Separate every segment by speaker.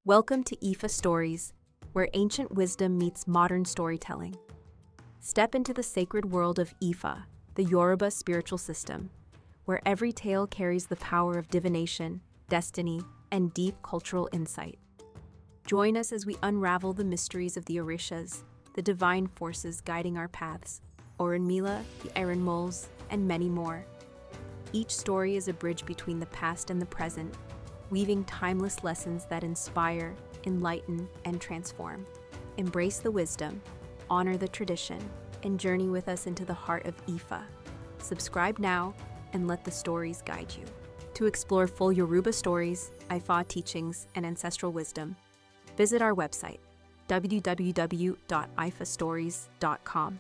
Speaker 1: Welcome to IFAStories, where ancient wisdom meets modern storytelling. Step into the sacred world of Ifa, the Yoruba spiritual system, where every tale carries the power of divination, destiny, and deep cultural insight. Join us as we unravel the mysteries of the Orishas, the divine forces guiding our paths, Òrúnmìlà, the Erùmólè, and many more. Each story is a bridge between the past and the present, weaving timeless lessons that inspire, enlighten, and transform. Embrace the wisdom, honor the tradition, and journey with us into the heart of Ifa. Subscribe now and let the stories guide you. To explore full Yoruba stories, Ifa teachings, and ancestral wisdom, visit our website, www.ifastories.com.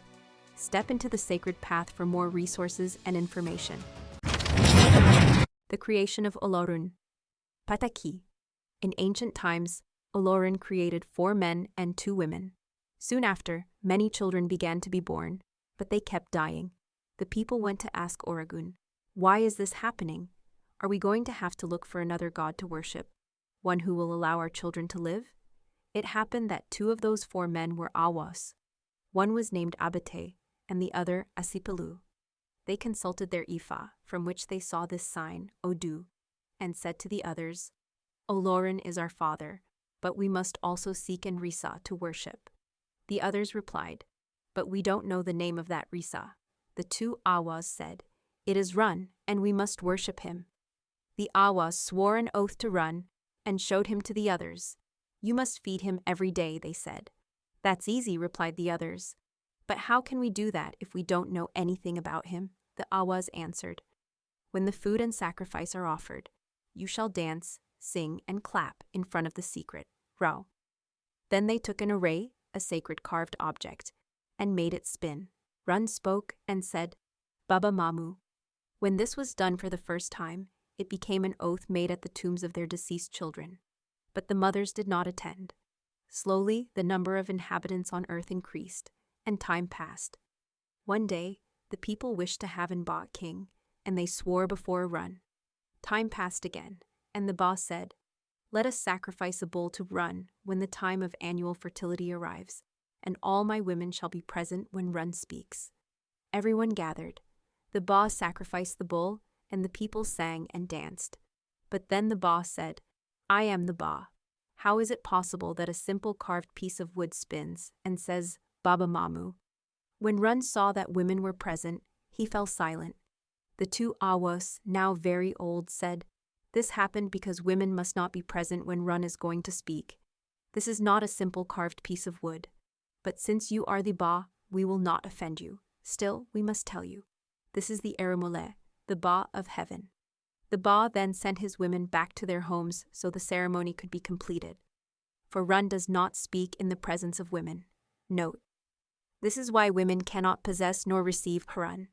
Speaker 1: Step into the sacred path for more resources and information. The Creation of Olórun. Pataki. In ancient times, Olórun created 4 men and 2 women. Soon after, many children began to be born, but they kept dying. The people went to ask Òrúnmìlà, "Why is this happening? Are we going to have to look for another god to worship, one who will allow our children to live?" It happened that 2 of those 4 men were Awós. One was named Abété, and the other Asìpelú. They consulted their Ifa, from which they saw this sign, Odu, and said to the others, "Olórun is our father, but we must also seek an Risa to worship." The others replied, "But we don't know the name of that Risa." The 2 Awós said, "It is Run, and we must worship him." The Awós swore an oath to Run, and showed him to the others. "You must feed him every day," they said. "That's easy," replied the others. "But how can we do that if we don't know anything about him?" The Awós answered, "When the food and sacrifice are offered, you shall dance, sing, and clap in front of the secret, Rao." Then they took an array, a sacred carved object, and made it spin. Run spoke and said, "Baba Mámu." When this was done for the first time, it became an oath made at the tombs of their deceased children. But the mothers did not attend. Slowly, the number of inhabitants on earth increased, and time passed. One day, the people wished to have an Ba king, and they swore before Run. Time passed again, and the Ba said, "Let us sacrifice a bull to Run when the time of annual fertility arrives, and all my women shall be present when Run speaks." Everyone gathered. The Ba sacrificed the bull, and the people sang and danced. But then the Ba said, "I am the Ba. How is it possible that a simple carved piece of wood spins and says, 'Baba Mámu'?" When Run saw that women were present, he fell silent. The 2 Awós, now very old, said, "This happened because women must not be present when Run is going to speak. This is not a simple carved piece of wood. But since you are the Ba, we will not offend you. Still, we must tell you. This is the Erùmólè, the Ba of Heaven." The Ba then sent his women back to their homes so the ceremony could be completed. For Run does not speak in the presence of women. Note: this is why women cannot possess nor receive Quran.